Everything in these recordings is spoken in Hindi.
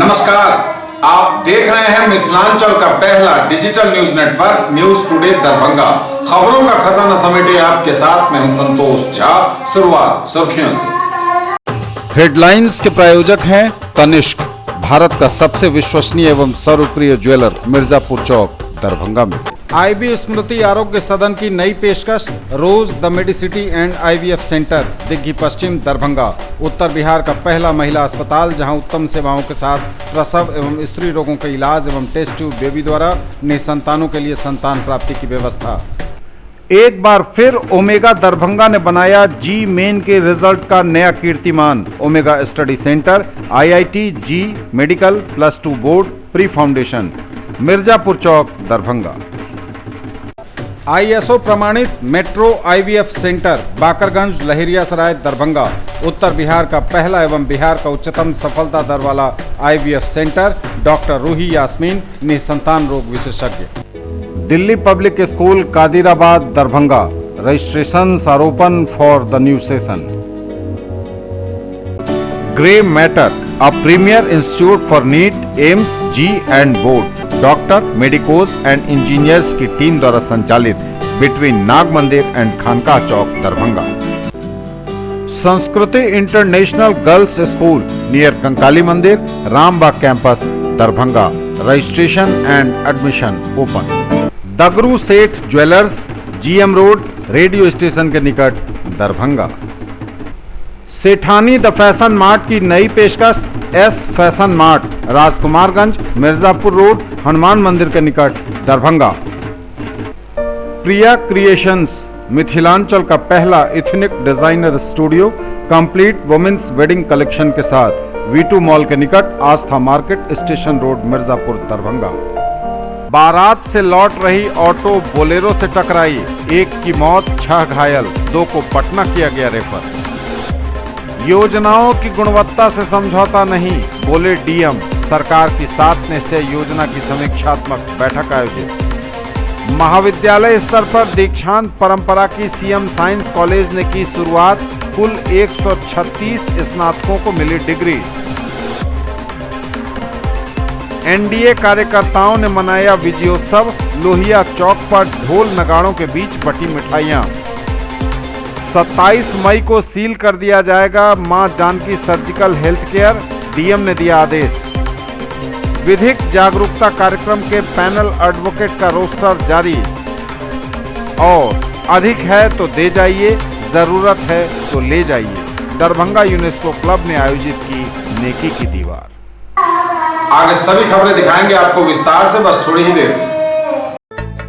नमस्कार, आप देख रहे हैं मिथिलांचल का पहला digital news network news today Darbhanga. खबरों का खजाना समेटे आपके साथ मैं हूं संतोष झा। शुरुआत सुर्खियों से। हेडलाइंस के प्रायोजक हैं तनिष्क, भारत का सबसे विश्वसनीय एवं सर्वप्रिय ज्वेलर, मिर्जापुर चौक, दरभंगा में। आईबी स्मृति आरोग्य सदन की नई पेशकश, rose the medicity and IVF centre, Digghi Paschim, Darbhanga. उत्तर बिहार का पहला महिला अस्पताल जहां उत्तम सेवाओं के साथ प्रसव एवं स्त्री रोगों के इलाज एवं टेस्ट ट्यूब बेबी द्वारा निसंतानों के लिए संतान प्राप्ति की व्यवस्था। एक बार फिर ओमेगा दरभंगा ने बनाया जी मेन के रिजल्ट का नया कीर्तिमान। Omega study centre, IIT JEE medical +2 board, pre foundation, Mirzapur Chowk, Darbhanga. ISO प्रमाणित metro IVF centre, Bakarganj, Laheriasarai, Darbhanga. उत्तर बिहार का पहला एवं बिहार का उच्चतम सफलता दर वाला IVF centre. Doctor Ruhi Yasmin, निसंतान रोग विशेषज्ञ। Delhi public school, Kadirabad, Darbhanga. Registrations are open for the new session. Grey matter, a premier institute for NEET, AIIMS, JEE and board, doctor, medicos and engineers की टीम द्वारा संचालित, between Nag Mandir and Khanqah Chowk, Darbhanga. Sanskriti international girls school near Kankali Mandir, Rambagh campus, Darbhanga. Registration and admission open. Dagru Seth jewellers, GM road, radio station के निकट, Darbhanga. Sethani the fashion mart की नई पेशकश, S fashion mart, Rajkumarganj, Mirzapur road, Hanuman मंदिर के निकट, दरभंगा। प्रिया क्रिएशंस, मिथिलांचल का पहला ethnic designer studio, complete women's wedding collection के साथ, वी2 मॉल के निकट, Aastha market, station road, Mirzapur, Darbhanga. बारात से लौट रही ऑटो बोलेरो से टकराई, 1 की मौत, 6 घायल, 2 को पटना किया गया रेफर। योजनाओं की गुणवत्ता से समझौता नहीं, बोले डीएम। सरकार की 7 निश्चय योजना की समीक्षात्मक बैठक आयोजित। महाविद्यालय स्तर पर दीक्षांत परंपरा की सीएम साइंस कॉलेज ने की शुरुआत, कुल 136 स्नातकों को मिली डिग्री। एनडीए कार्यकर्ताओं ने मनाया विजयोत्सव, लोहिया चौक पर ढोल नगाड़ों के बीच बटी मिठाइयां। 27 मई को सील कर दिया जाएगा Maa Janaki surgical health care, DM ने दिया आदेश। विधिक जागरूकता कार्यक्रम के पैनल एडवोकेट का रोस्टर जारी। और अधिक है तो दे जाइए, जरूरत है तो ले जाइए। दरभंगा यूनेस्को क्लब ने आयोजित की नेकी की दीवार। आगे सभी खबरें दिखाएंगे आपको विस्तार से, बस थोड़ी ही देर।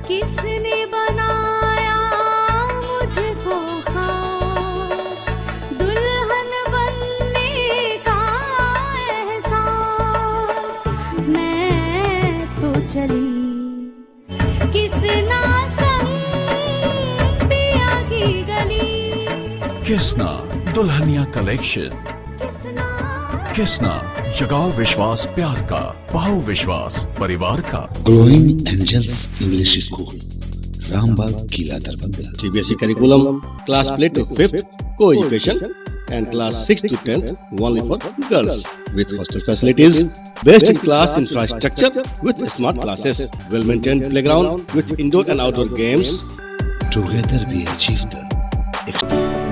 किसने बनाया मुझको खास, दुल्हन बनने का एहसास, मैं तो चली किसना संग पिया की गली। किसना दुल्हनिया कलेक्शन, किसना जगाओ विश्वास प्यार का, पाओ विश्वास परिवार का। Glowing angels English school, Rambagh, Qila, Darbhanga. CBSE curriculum, class play to 5th, co-education, and class 6 to 10th only for girls, with hostel facilities, best in class infrastructure with smart classes, well maintained playground with indoor and outdoor games. Together we achieve the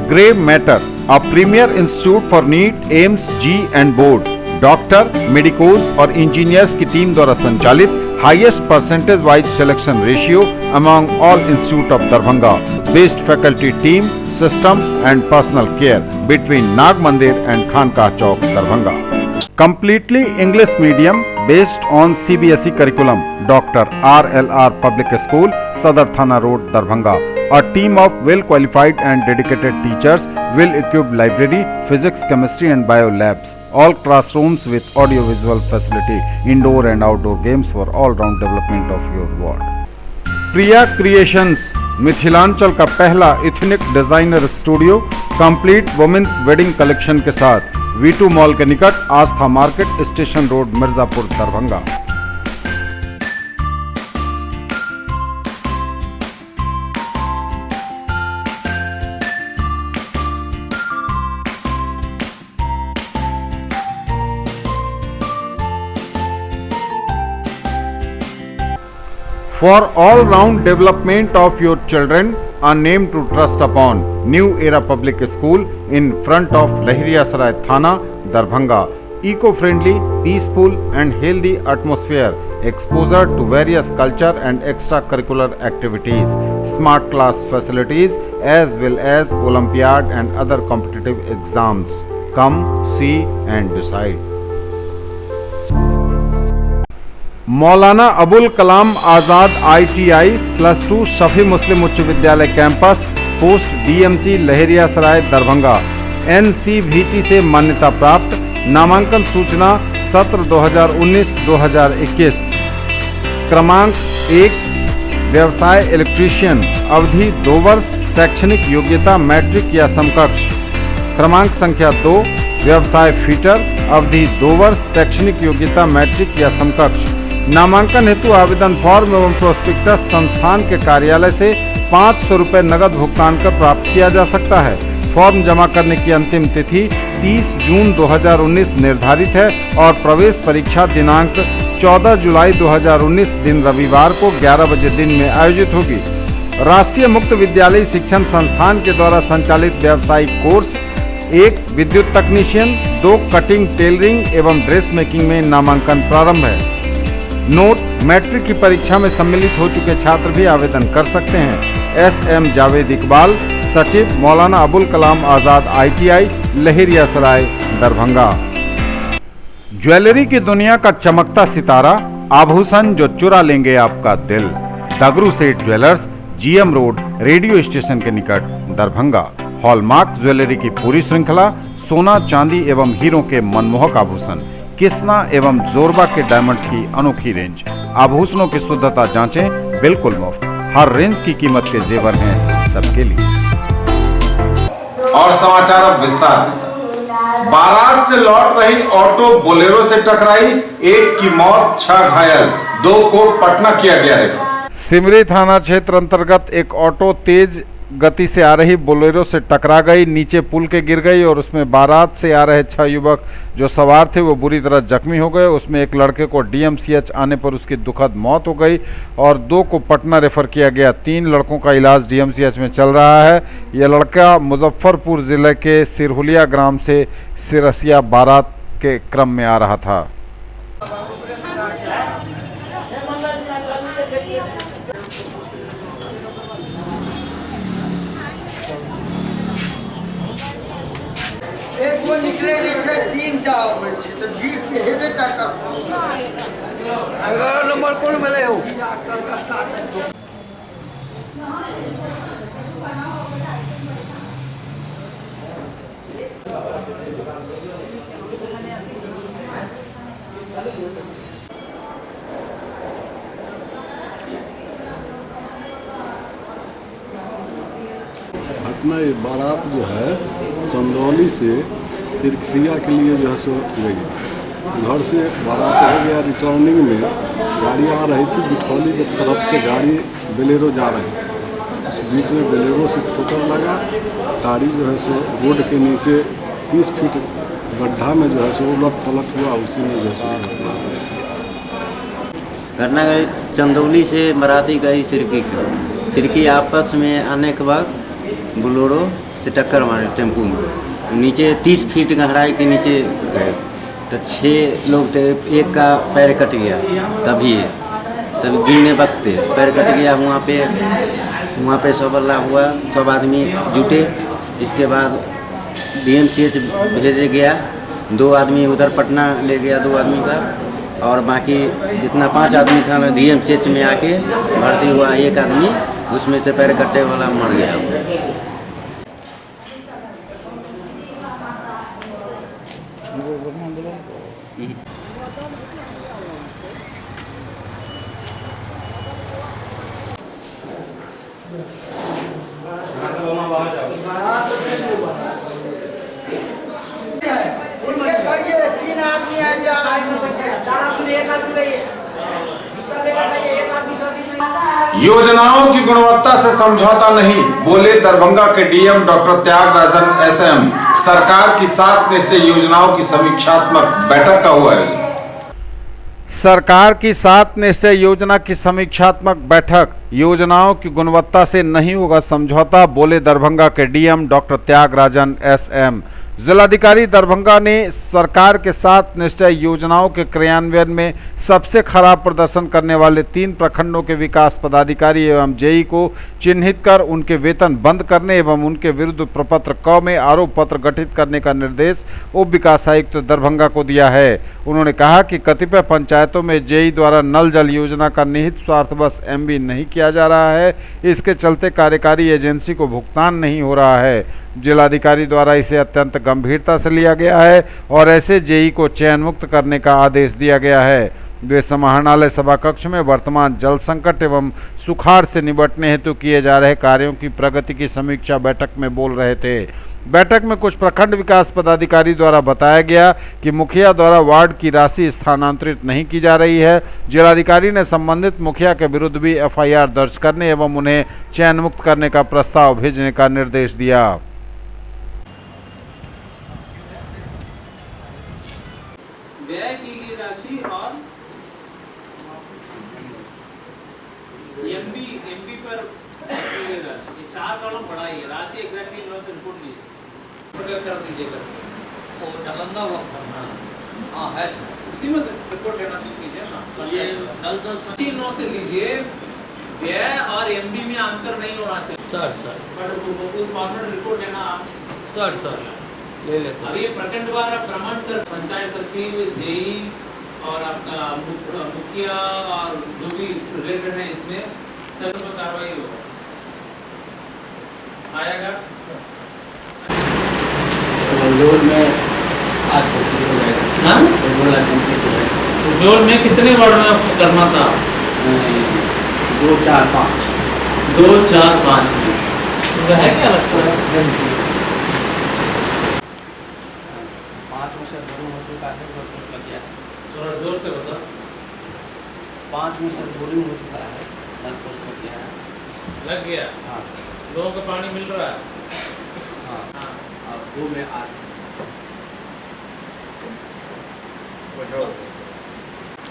grey matter, a premier institute for NEET, AIIMS, JEE and board, doctor, medicos और इंजीनियर्स की टीम द्वारा संचालित, highest percentage wise selection ratio among all institute of Darbhanga, best faculty team, system and personal care, between Nag Mandir and Khanqah Chowk, Darbhanga. Completely English medium based on CBSE curriculum, Dr. RLR Public School, Sadar Thana Road, Darbhanga. A team of well qualified and dedicated teachers, well equipped library, physics, chemistry and bio labs. All classrooms with audio visual facility, indoor and outdoor games for all round development of your ward. Priya creations, Mithilanchal का पहला ethnic designer studio, complete women's wedding collection के साथ, वी2 मॉल के निकट, Aastha market, station road, Mirzapur, Darbhanga. For all-round development of your children, a name to trust upon. New Era Public School in front of Lahiriya Saray Thana, Darbhanga. Eco-friendly, peaceful and healthy atmosphere. Exposure to various culture and extracurricular activities. Smart class facilities as well as Olympiad and other competitive exams. Come, see and decide. Maulana Abul Kalam Azad ITI +2 Shafi मुस्लिम उच्च विद्यालय कैंपस पोस्ट DMC लहरिया सराय दरभंगा NCVT से मान्यता प्राप्त। नामांकन सूचना सत्र 2019-2021। क्रमांक 1 व्यवसाय इलेक्ट्रीशियन, अवधि 2 वर्ष, शैक्षणिक योग्यता मैट्रिक या समकक्ष। क्रमांक संख्या 2 व्यवसाय फिटर, अवधि 2 वर्ष, शैक्षणिक योग्यता मैट्रिक या समकक्ष। नामांकन हेतु आवेदन फॉर्म एवं प्रोस्पेक्टस संस्थान के कार्यालय से 500 रुपये नगद भुगतान कर प्राप्त किया जा सकता है। फॉर्म जमा करने की अंतिम तिथि 30 जून 2019 निर्धारित है और प्रवेश परीक्षा दिनांक 14 जुलाई 2019 दिन रविवार को 11 बजे दिन में आयोजित होगी। राष्ट्रीय मुक्त विद्यालय शिक्षण संस्थान के द्वारा संचालित व्यावसायिक कोर्स 1 विद्युत तकनीशियन, 2 कटिंग टेलरिंग एवं ड्रेस मेकिंग में नामांकन प्रारंभ है। नोट, मैट्रिक की परीक्षा में सम्मिलित हो चुके छात्र भी आवेदन कर सकते हैं। SM जावेद इकबाल, सचिव मौलाना अबुल कलाम आज़ाद ITI लहरिया सराय दरभंगा। ज्वेलरी की दुनिया का चमकता सितारा, आभूषण जो चुरा लेंगे आपका दिल। दगरू Seth jewellers, GM road, radio station के निकट, दरभंगा। हॉलमार्क ज्वेलरी की पूरी श्रृंखला, सोना चांदी एवं हीरों के मनमोहक आभूषण, किस्ना एवं जोरबा के डायमंड्स की अनोखी रेंज। आभूषणों की शुद्धता जांचें, बिल्कुल मुफ्त। हर रेंज की कीमत के जेवर हैं सबके लिए। और समाचार अब विस्तार के साथ। बारात से लौट रही ऑटो बोलेरो से टकराई, 1 की मौत, 6 घायल, 2 को पटना किया गया रेफर। सिमरी थाना क्षेत्र अंतर्गत एक ऑटो तेज गति से आ रही बोलेरो से टकरा गई, नीचे पुल के गिर गई और उसमें बारात से आ रहे 6 युवक जो सवार थे वो बुरी तरह जख्मी हो गए। उसमें एक लड़के को DMCH आने पर उसकी दुखद मौत हो गई और 2 को पटना रेफर किया गया। 3 लड़कों का इलाज DMCH में चल रहा है। यह लड़का मुजफ्फरपुर जिले के सिरहुलिया ग्राम से सिरसिया बारात के क्रम में आ रहा था। एक वो निकले नहीं छे, 3 जाओ में छे तो गिर के हेबे का कर 11 नंबर कौन मिले हो। घटना ये बारात जो है चंदौली से सिरखिया के लिए जो है सो गई। घर से बारात हो गया, रिटर्निंग में गाड़ी आ रही थी, बिठौली की तरफ से गाड़ी बोलेरो जा रही थी। उस बीच में बोलेरो से ठोकर लगा। गाड़ी जो है सो रोड के नीचे 30 फीट गड्ढा में जो है सो उलट पलट हुआ। उसी में जो है सो घटना गई चंदौली से बाराती गई सिरकी आपस में आने के बाद बोलेरो से टक्कर मारे टेम्पू में। नीचे 30 फीट गहराई के नीचे गए तो 6 लोग थे। एक का पैर कट गया तभी गिरने वक्त पैर कट गया। वहाँ पे सब अल्लाह हुआ, सब आदमी जुटे। इसके बाद DMCH भेजे गया। 2 आदमी उधर पटना ले गया, 2 आदमी का, और बाकी जितना 5 आदमी था मैं DMCH में आके भर्ती हुआ। 1 आदमी उसमें से पैर कटने वाला मर गया। योजनाओं की गुणवत्ता से समझौता नहीं, बोले दरभंगा के DM डॉक्टर त्यागराजन SM। सरकार की 7 निश्चय योजनाओं की समीक्षात्मक बैठक का हुआ आयोजन। सरकार की 7 निश्चय योजना की समीक्षात्मक बैठक। योजनाओं की गुणवत्ता से नहीं होगा समझौता, बोले दरभंगा के डीएम डॉक्टर त्यागराजन एसएम। जिलाधिकारी दरभंगा ने सरकार के 7 निश्चय योजनाओं के क्रियान्वयन में सबसे खराब प्रदर्शन करने वाले 3 प्रखंडों के विकास पदाधिकारी एवं जेई को चिन्हित कर उनके वेतन बंद करने एवं उनके विरुद्ध प्रपत्र क में आरोप पत्र गठित करने का निर्देश उप विकास आयुक्त दरभंगा को दिया है। उन्होंने कहा कि कतिपय पंचायतों में जेई द्वारा नल जल योजना का निहित स्वार्थवश एमबी नहीं किया जा रहा है, इसके चलते कार्यकारी एजेंसी को भुगतान नहीं हो रहा है। जिलाधिकारी द्वारा इसे अत्यंत गंभीरता से लिया गया है और ऐसे जेई को चयन मुक्त करने का आदेश दिया गया है। वे समाहरणालय सभा कक्ष में वर्तमान जल संकट एवं सुखाड़ से निपटने हेतु किए जा रहे कार्यों की प्रगति की समीक्षा बैठक में बोल रहे थे। बैठक में कुछ प्रखंड विकास पदाधिकारी द्वारा बताया गया कि मुखिया द्वारा वार्ड की राशि स्थानांतरित नहीं की जा रही है। जिलाधिकारी ने संबंधित मुखिया के विरुद्ध भी एफआईआर दर्ज करने एवं उन्हें चयन मुक्त करने का प्रस्ताव भेजने का निर्देश दिया। व्यय की गई राशि और एमबी पर की गई राशि, ये 4 कॉलम बढ़ाई है। राशि एग्जैक्टली इन लोगों से रिपोर्ट लीजिए, कर दीजिएगा। वो डलंदा हुआ करना हाँ है, उसी में रिपोर्ट करना कीजिए ना। ये दल इन लोगों से लीजिए, व्यय और एमबी में अंतर नहीं होना चाहिए सर। पर उस फॉर्मेट में रिपोर्ट लेना सर ले लेते। अब ये प्रखंडवार भ्रमण कर पंचायत सचिव, जेई और आपका मुखिया और जो भी रिलेटेड है इसमें सब पर कार्रवाई होगा, आएगा। जोल में आज हाँ जोल में कितने वार्ड में आपको करना था? 2, 4, 5 2, 4, 5 है क्या लगता है? 5 में से 2 हो चुका है, लग गया। थोड़ा जोर से बता। 5 में से 2 हो चुका है, लग गया। हाँ, लोगों को पानी मिल रहा है। हाँ, अब 2 में आज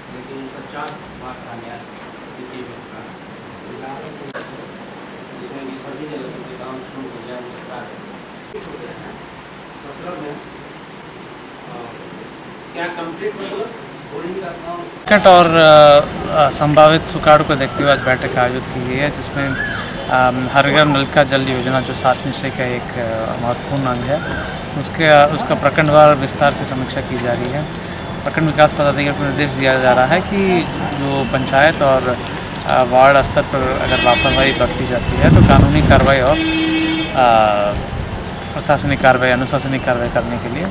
लेकिन उनका 4 मार्क आ गया इसमें भी सभी जगह के काम शुरू हो गया। 17 में क्या कंप्लीट मतलब संकट और संभावित सुखाड़ को देखते हुए आज बैठक आयोजित की गई है, जिसमें हर घर नल का जल योजना जो 7 निश्चय का एक महत्वपूर्ण अंग है, उसका प्रखंडवार विस्तार से समीक्षा की जा रही है। प्रखंड विकास पदाधिकारी को निर्देश दिया जा रहा है कि जो पंचायत और वार्ड स्तर पर अगर लापरवाही बरती जाती है तो कानूनी कार्रवाई और प्रशासनिक कार्रवाई, अनुशासनिक कार्रवाई करने के लिए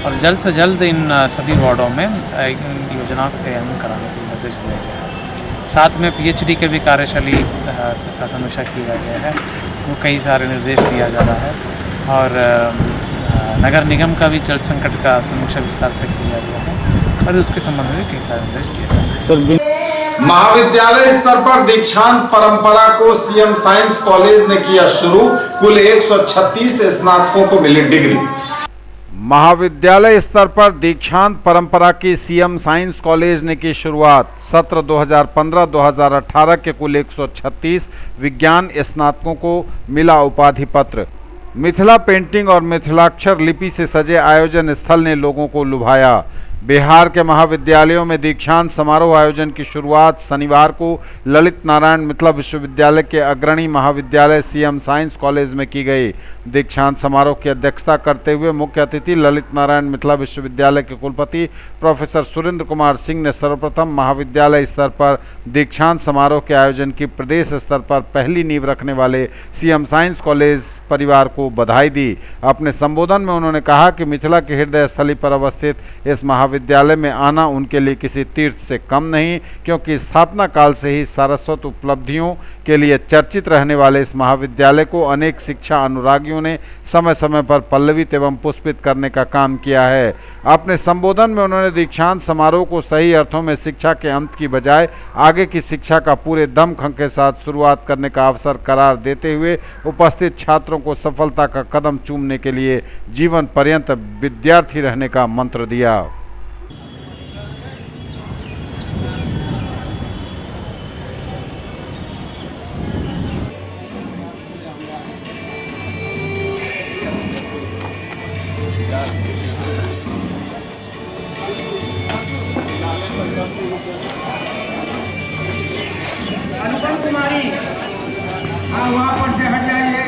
और जल्द से जल्द इन सभी वार्डों में योजनाओं का क्रियान्वयन कराने के निर्देश दिया गया है। साथ में पीएचडी के भी कार्यशैली का समीक्षा किया गया है, वो कई सारे निर्देश दिया जा रहा है और नगर निगम का भी जल संकट का समीक्षा विस्तार से किया गया है और उसके संबंध में कई सारे निर्देश दिए गए हैं। महाविद्यालय स्तर पर दीक्षांत परंपरा को सीएम साइंस कॉलेज ने किया शुरू, कुल 136 स्नातकों को मिली डिग्री। महाविद्यालय स्तर पर दीक्षांत परंपरा की सीएम साइंस कॉलेज ने की शुरुआत। सत्र 2015-2018 के कुल 136 विज्ञान स्नातकों को मिला उपाधि पत्र। मिथिला पेंटिंग और मिथिलाक्षर लिपि से सजे आयोजन स्थल ने लोगों को लुभाया। बिहार के महाविद्यालयों में दीक्षांत समारोह आयोजन की शुरुआत शनिवार को ललित नारायण मिथिला विश्वविद्यालय के अग्रणी महाविद्यालय सीएम साइंस कॉलेज में की गई। दीक्षांत समारोह की अध्यक्षता करते हुए मुख्य अतिथि ललित नारायण मिथिला विश्वविद्यालय के कुलपति प्रोफेसर सुरेंद्र कुमार सिंह ने सर्वप्रथम महाविद्यालय स्तर पर दीक्षांत समारोह के आयोजन की प्रदेश स्तर पर पहली नींव रखने वाले सीएम साइंस कॉलेज परिवार को बधाई दी। अपने संबोधन में उन्होंने कहा कि मिथिला के हृदय स्थली पर अवस्थित इस महाविद्यालय में आना उनके लिए किसी तीर्थ से कम नहीं, क्योंकि स्थापना काल से ही सारस्वत उपलब्धियों के लिए चर्चित रहने वाले इस महाविद्यालय को अनेक शिक्षा अनुरागियों ने समय समय पर पल्लवित एवं पुष्पित करने का काम किया है। अपने संबोधन में उन्होंने दीक्षांत समारोह को सही अर्थों में शिक्षा के अंत की बजाय आगे की शिक्षा का पूरे दमखम के साथ शुरुआत करने का अवसर करार देते हुए उपस्थित छात्रों को सफलता का कदम चूमने के लिए जीवन पर्यंत विद्यार्थी रहने का मंत्र दिया। अनुपम कुमारी, हाँ वहाँ पर से हट जाइए।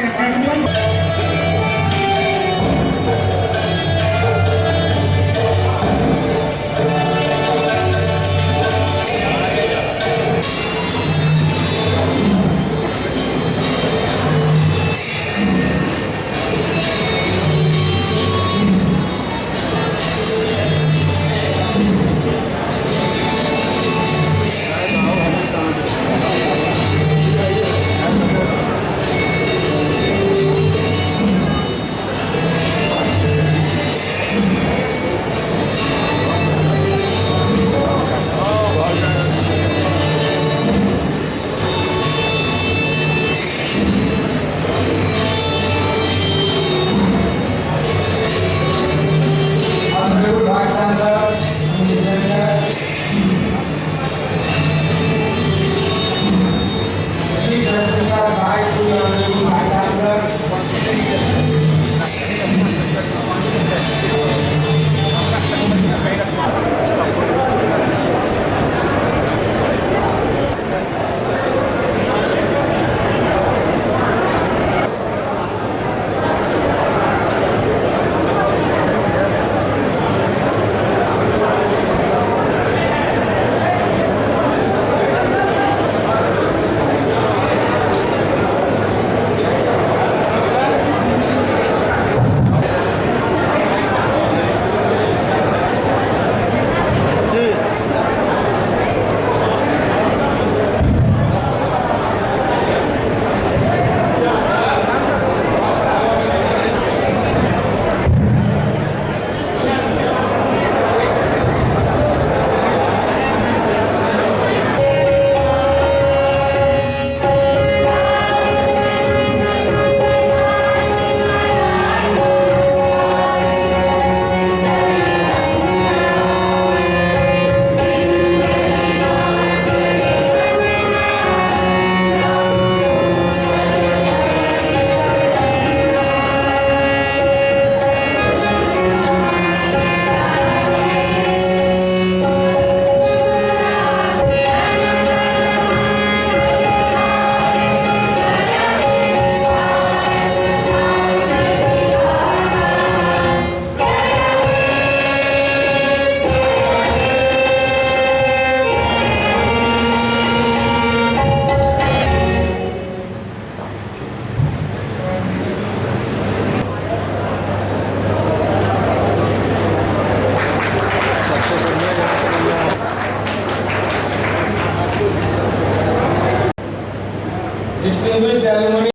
Distinguished alumni.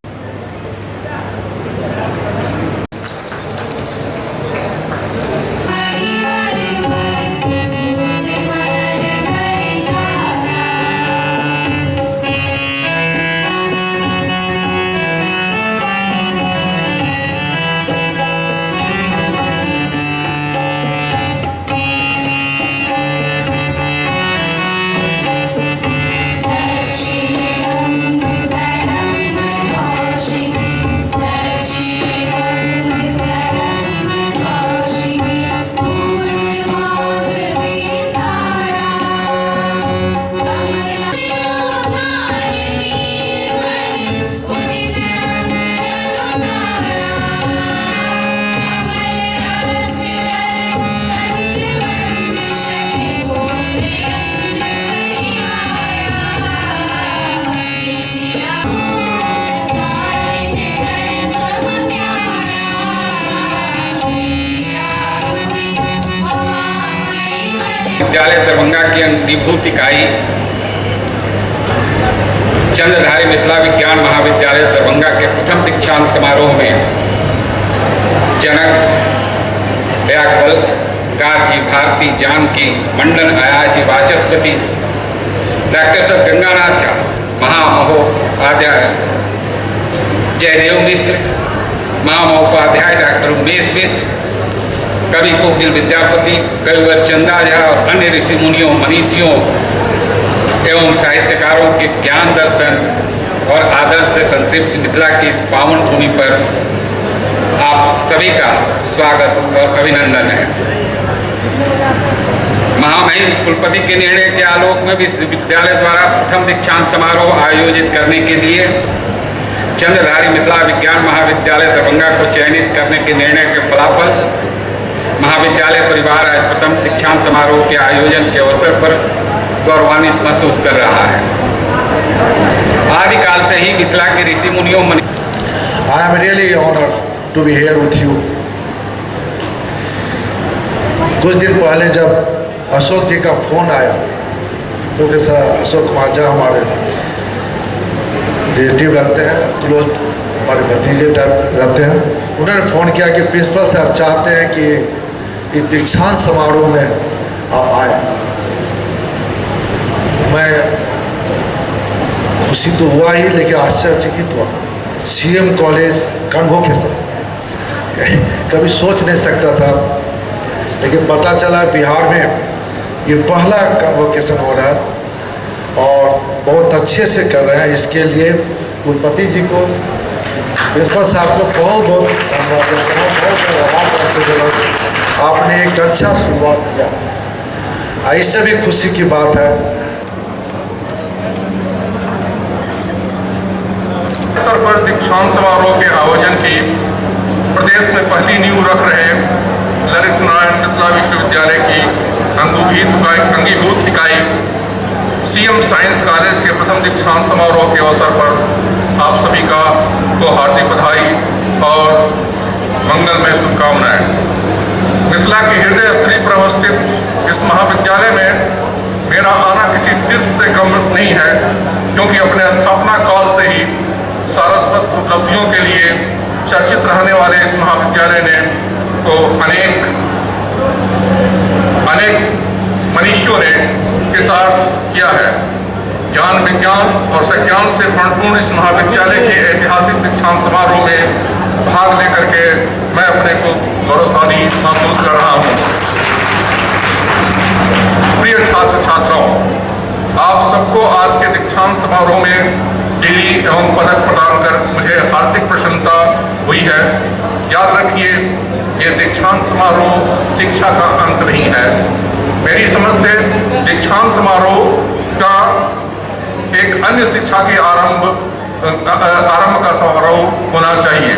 विद्यालय दरभंगा की अंगीभूत इकाई चंद्रधारी मिथिला विज्ञान महाविद्यालय दरभंगा के प्रथम दीक्षांत समारोह में जनक व्याकल गार्गी भारती जानकी मंडन अयाची वाचस्पति डॉक्टर सर गंगानाथ झा महामहोपाध्याय जयदेव मिश्र महामहोपाध्याय डॉक्टर उमेश मिश्र कवि कोकिल विद्यापति कविवर चंदा झा और अन्य ऋषि मुनियों मनीषियों एवं साहित्यकारों के ज्ञान दर्शन और आदर्श से संतृप्त मिथिला की इस पावन भूमि पर आप सभी का स्वागत और अभिनंदन है। महामहिम कुलपति के निर्णय के आलोक में विश्वविद्यालय द्वारा प्रथम दीक्षांत समारोह आयोजित करने के लिए चंद्रधारी मिथिला विज्ञान महाविद्यालय दरभंगा को चयनित करने के निर्णय के फलाफल महाविद्यालय परिवार आज प्रथम दीक्षांत समारोह के आयोजन के अवसर पर गौरवान्वित महसूस कर रहा है। आदिकाल से ही मिथिला के ऋषि मुनियों I am really honored to be here with you. कुछ दिन पहले जब अशोक जी का फोन आया, प्रोफेसर अशोक कुमार झा हमारे रिलेटिव रहते हैं, क्लोज हमारे भतीजे टाइप रहते हैं, उन्होंने फ़ोन किया कि प्रिंसिपल साहब चाहते हैं कि इस दीक्षांत समारोह में आप आए। मैं खुशी तो हुआ ही, लेकिन आश्चर्यचकित हुआ। सीएम कॉलेज कन्वोकेशन कभी सोच नहीं सकता था, लेकिन पता चला बिहार में ये पहला कन्वोकेशन हो रहा है और बहुत अच्छे से कर रहे हैं। इसके लिए कुलपति जी को, प्रिंसिपल साहब को बहुत बहुत धन्यवाद देता हूँ, बहुत आभार करते हुए आपने एक अच्छा शुरुआत किया। इससे भी खुशी की बात है। स्तर पर दीक्षांत समारोह के आयोजन की प्रदेश में पहली नींव रख रहे ललित नारायण मिथिला विश्वविद्यालय की अंगीभूत इकाई सीएम साइंस कॉलेज के प्रथम दीक्षांत समारोह के अवसर पर आप सभी को हार्दिक बधाई और मंगलमय शुभकामनाएं। मिथिला के हृदय स्थली पर अवस्थित इस महाविद्यालय में मेरा आना किसी तीर्थ से कम नहीं है, क्योंकि अपने स्थापना काल से ही सारस्वत उपलब्धियों के लिए चर्चित रहने वाले इस महाविद्यालय ने को अनेक मनीषियों ने कृतार्थ किया है। ज्ञान विज्ञान और संज्ञान से परिपूर्ण इस महाविद्यालय के ऐतिहासिक दीक्षांत समारोह में भाग लेकर के मैं अपने को गौरवशाली महसूस कर रहा हूँ। प्रिय छात्र छात्राओं, आप सबको आज के दीक्षांत समारोह में डिग्री एवं पदक प्रदान कर मुझे हार्दिक प्रसन्नता हुई है। याद रखिए, ये दीक्षांत समारोह शिक्षा का अंत नहीं है। मेरी समझ से दीक्षांत समारोह का एक अन्य शिक्षा के आरंभ का समारोह होना चाहिए।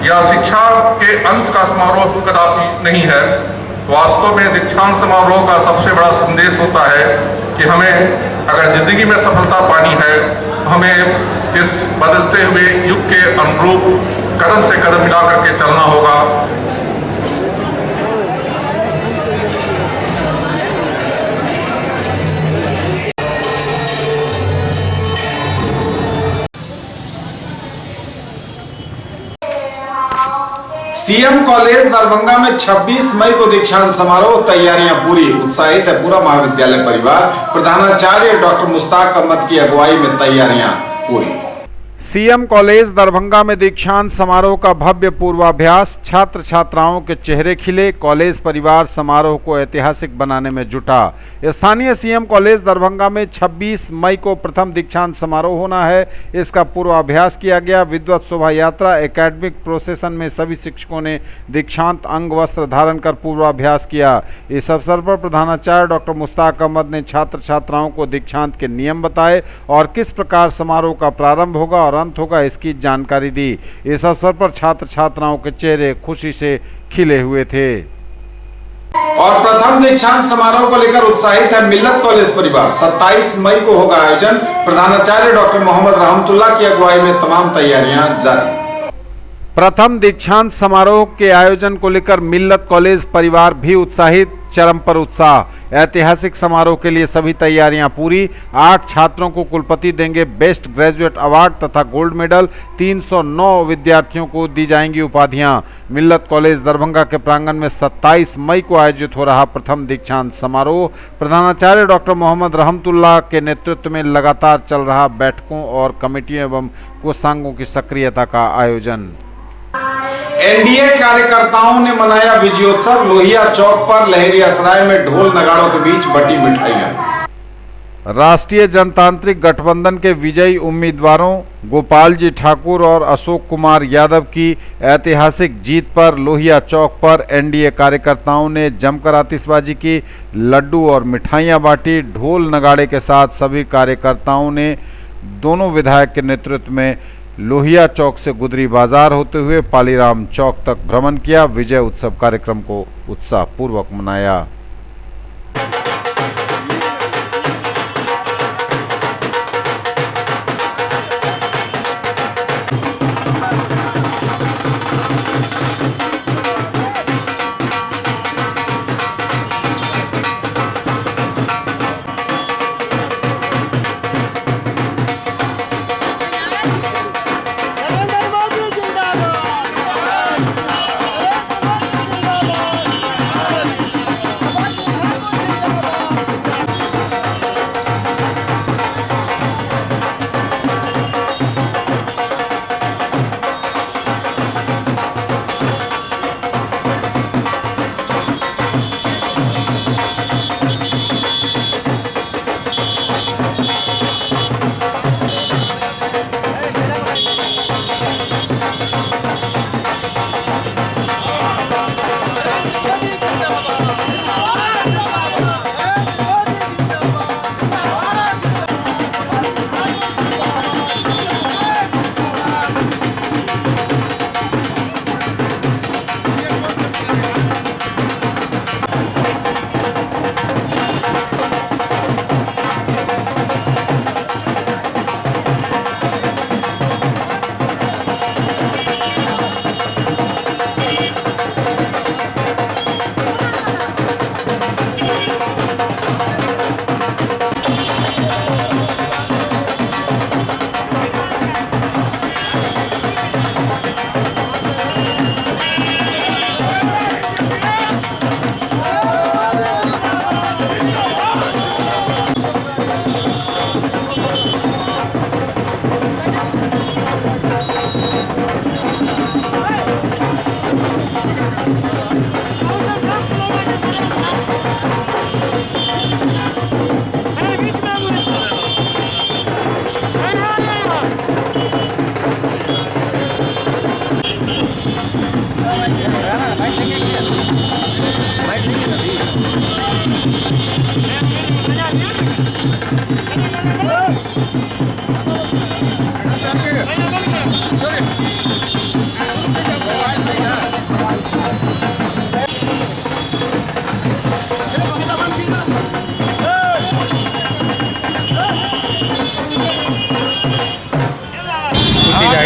यह शिक्षा के अंत का समारोह कदापि नहीं है। वास्तव में दीक्षांत समारोह का सबसे बड़ा संदेश होता है कि हमें अगर जिंदगी में सफलता पानी है, हमें इस बदलते हुए युग के अनुरूप कदम से कदम मिला करके चलना होगा। सीएम कॉलेज दरभंगा में 26 मई को दीक्षांत समारोह, तैयारियां पूरी, उत्साहित है पूरा महाविद्यालय परिवार। प्रधानाचार्य डॉक्टर मुश्ताक अहमद की अगुवाई में तैयारियां पूरी। सीएम कॉलेज दरभंगा में दीक्षांत समारोह का भव्य पूर्वाभ्यास, छात्र छात्राओं के चेहरे खिले, कॉलेज परिवार समारोह को ऐतिहासिक बनाने में जुटा। स्थानीय सीएम कॉलेज दरभंगा में 26 मई को प्रथम दीक्षांत समारोह होना है। इसका पूर्वाभ्यास किया गया। विद्वत शोभा यात्रा, एकेडमिक प्रोसेशन में सभी शिक्षकों ने दीक्षांत अंग वस्त्र धारण कर पूर्वाभ्यास किया। इस अवसर पर प्रधानाचार्य डॉक्टर मुश्ताक अहमद ने छात्र छात्राओं को दीक्षांत के नियम बताए और किस प्रकार समारोह का प्रारंभ होगा और अंत होगा, इसकी जानकारी दी। इस अवसर पर छात्र छात्राओं के चेहरे खुशी से खिले हुए थे। और प्रथम दीक्षांत समारोह को लेकर उत्साहित है मिल्लत कॉलेज परिवार। 27 मई को होगा आयोजन। प्रधानाचार्य डॉक्टर मोहम्मद रहमतुल्लाह की अगुवाई में तमाम तैयारियां जारी। प्रथम दीक्षांत समारोह के आयोजन को लेकर मिल्लत कॉलेज परिवार भी उत्साहित, चरम पर उत्साह। ऐतिहासिक समारोह के लिए सभी तैयारियां पूरी। 8 छात्रों को कुलपति देंगे बेस्ट ग्रेजुएट अवार्ड तथा गोल्ड मेडल। 309 विद्यार्थियों को दी जाएंगी उपाधियां। मिल्लत कॉलेज दरभंगा के प्रांगण में 27 मई को आयोजित हो रहा प्रथम दीक्षांत समारोह प्रधानाचार्य डॉक्टर मोहम्मद रहमतुल्लाह के नेतृत्व में लगातार चल रहा बैठकों और कमेटियों एवं कोषांगों की सक्रियता का आयोजन। एनडीए कार्यकर्ताओं ने मनाया विजयोत्सव। लोहिया चौक पर लहरियासराय में ढोल नगाड़ों के बीच बटी मिठाइयां। राष्ट्रीय जनतांत्रिक गठबंधन के विजयी उम्मीदवारों गोपाल जी ठाकुर और अशोक कुमार यादव की ऐतिहासिक जीत पर लोहिया चौक पर एनडीए कार्यकर्ताओं ने जमकर आतिशबाजी की, लड्डू और मिठाइयां बांटी। ढोल नगाड़े के साथ सभी कार्यकर्ताओं ने दोनों विधायक के नेतृत्व में लोहिया चौक से गुदरी बाजार होते हुए पालीराम चौक तक भ्रमण किया। विजय उत्सव कार्यक्रम को उत्साहपूर्वक मनाया।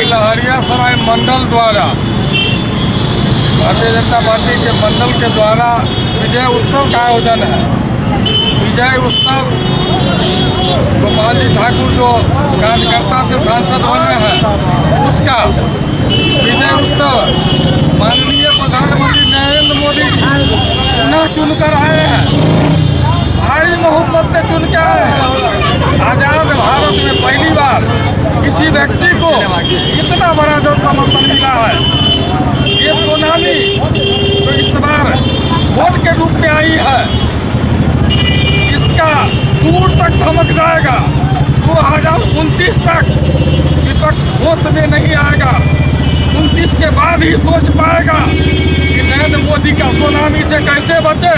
लहरियासराय मंडल द्वारा भारतीय जनता पार्टी के मंडल के द्वारा विजय उत्सव का आयोजन है। विजय उत्सव गोपाल जी ठाकुर जो कार्यकर्ता से सांसद बने हैं उसका विजय उत्सव माननीय प्रधानमंत्री नरेंद्र मोदी पुनः चुनकर आए हैं, भारी मोहब्बत से चुन के आए हैं। आजाद भारत में पहली बार किसी व्यक्ति को इतना बड़ा जो समर्थन मिला है। ये सुनामी जो इस बार वोट के रूप में आई है इसका दूर तक धमक जाएगा। 2029 तक विपक्ष होश में नहीं आएगा। 29 के बाद ही सोच पाएगा कि नरेंद्र मोदी का सुनामी से कैसे बचे।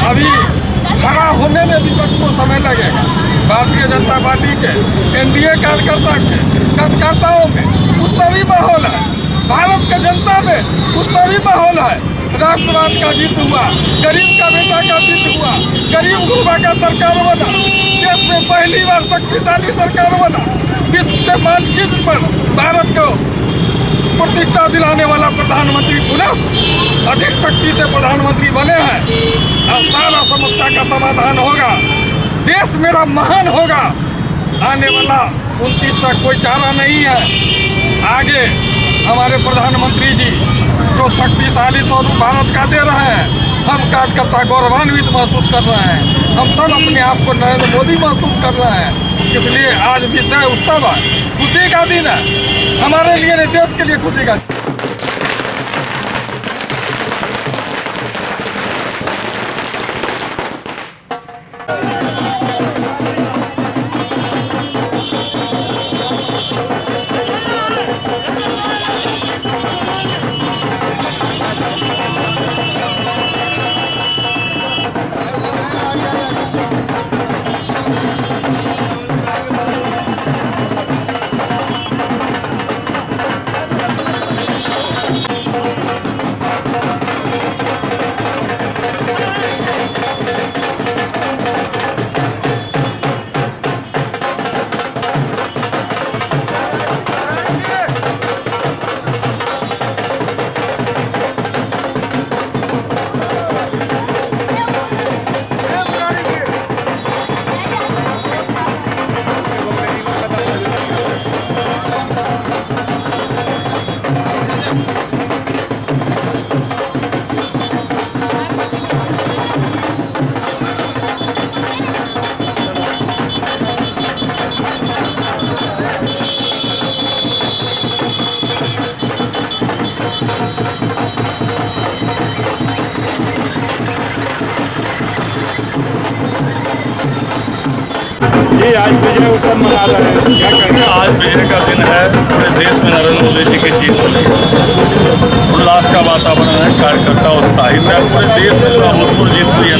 अभी खड़ा होने में विपक्ष को समय लगेगा। भारतीय जनता पार्टी के एनडीए कार्यकर्ताओं में उत्सवी माहौल है। भारत के जनता में उत्सवी माहौल है। राष्ट्रवाद का जीत हुआ, गरीब का बेटा का जीत हुआ, गरीब गुरबा का सरकार बना, देश में पहली बार शक्तिशाली सरकार बना, विश्व के मानचित्र पर भारत को प्रतिष्ठा दिलाने वाला प्रधानमंत्री पुनः अधिक शक्ति से प्रधानमंत्री बने हैं। अब सारा समस्या का समाधान होगा, देश मेरा महान होगा। आने वाला 29 तक कोई चारा नहीं है। आगे हमारे प्रधानमंत्री जी जो शक्तिशाली स्वरूप भारत का दे रहे हैं, हम कार्यकर्ता गौरवान्वित महसूस कर रहे हैं। हम सब अपने आप को नरेंद्र मोदी महसूस कर रहे हैं। इसलिए आज विजय उत्सव है, खुशी का दिन है हमारे लिए, नहीं देश के लिए खुशी का। सभी आज विजय उत्सव मना रहे हैं, क्या कहेंगे? आज विजय का दिन है, पूरे देश में नरेंद्र मोदी जी की जीत हो रही है। उल्लास का वातावरण है, कार्यकर्ता उत्साहित है, पूरे देश में जो अभूतपूर्व जीत हुई है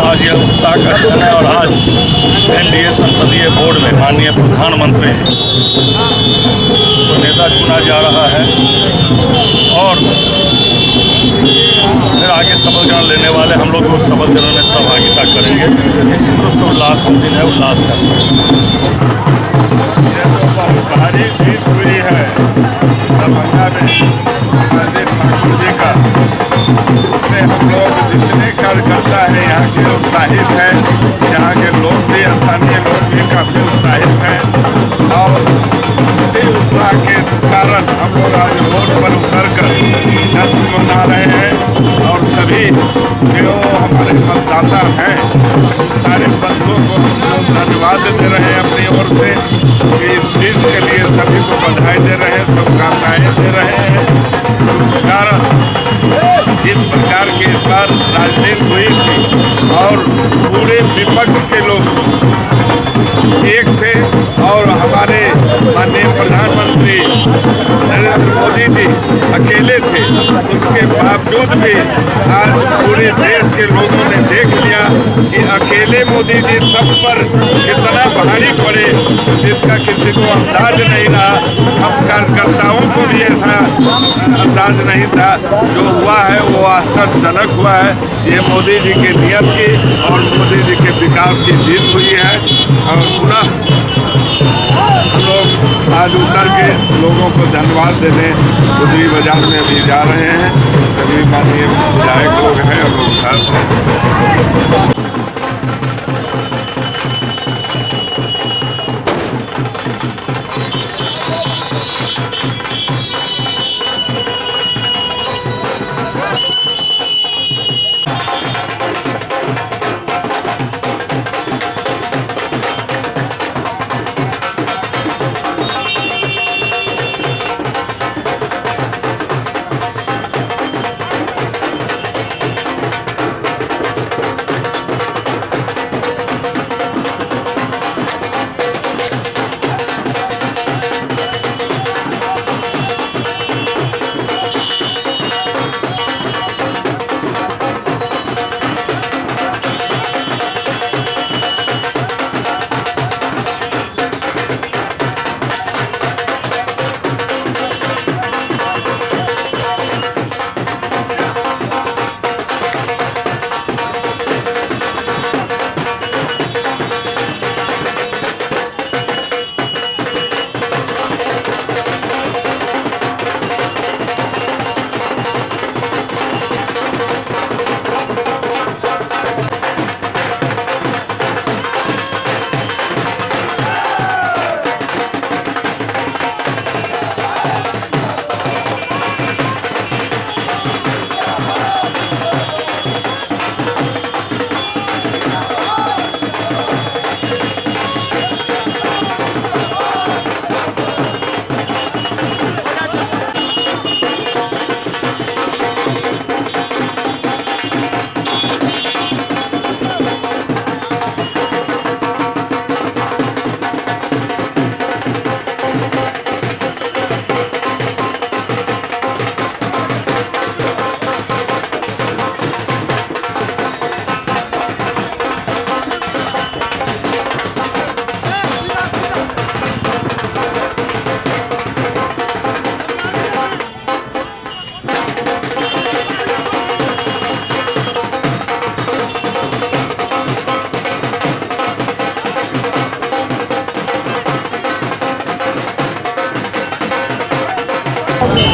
आज यह उत्साह का क्षण है। और आज एनडीए संसदीय बोर्ड में माननीय प्रधानमंत्री जी को नेता चुना जा रहा है और फिर आगे शपथ ग्रहण लेने वाले हम लोग उस शपथ ग्रहण में सहभागिता करेंगे। निश्चित रूप से उल्लास दिन है, उल्लास का समय। भारी जीत हुई है दरभंगा में माननीय ठाकुर जी का, उससे हम लोग जितने कार्यकर्ता हैं यहाँ के उत्साहित हैं, यहाँ के लोग भी, स्थानीय लोग भी काफी उत्साहित हैं और इसी उत्साह के कारण हम लोग आज रोड पर उतर कर जश्न मना रहे हैं और सभी जो हमारे मतदाता हैं सारे बंधुओं को धन्यवाद दे रहे हैं अपनी ओर से कि इस चीज के लिए सभी को बधाई दे रहे हैं, शुभकामनाएं दे रहे हैं। कारण जिस प्रकार की इस बार राजनीति हुई थी और पूरे विपक्ष के लोग एक थे और हमारे माननीय प्रधानमंत्री नरेंद्र मोदी जी अकेले थे, उसके बावजूद भी आज पूरे देश के लोगों ने देख लिया कि अकेले मोदी जी सब पर कितना भारी पड़े जिसका किसी को अंदाज नहीं रहा। हम कार्यकर्ताओं को भी ऐसा अंदाज नहीं था। जो हुआ है वो आश्चर्यजनक हुआ है। ये मोदी जी की नियत की और मोदी जी के विकास की जीत हुई है और पुनः लोग आज उतर के लोगों को धन्यवाद देने गुजरी बाजार में भी जा रहे हैं। सभी माननीय विधायक लोग हैं और लोग साथ हैं।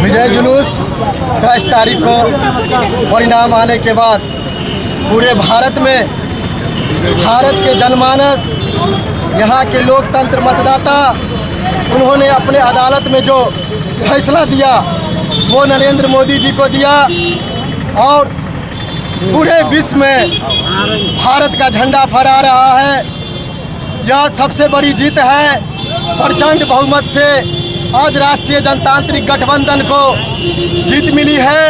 विजय जुलूस 10 तारीख को परिणाम आने के बाद पूरे भारत में भारत के जनमानस, यहाँ के लोकतंत्र मतदाता, उन्होंने अपने अदालत में जो फैसला दिया वो नरेंद्र मोदी जी को दिया और पूरे विश्व में भारत का झंडा फहरा रहा है। यह सबसे बड़ी जीत है। प्रचंड बहुमत से आज राष्ट्रीय जनतांत्रिक गठबंधन को जीत मिली है।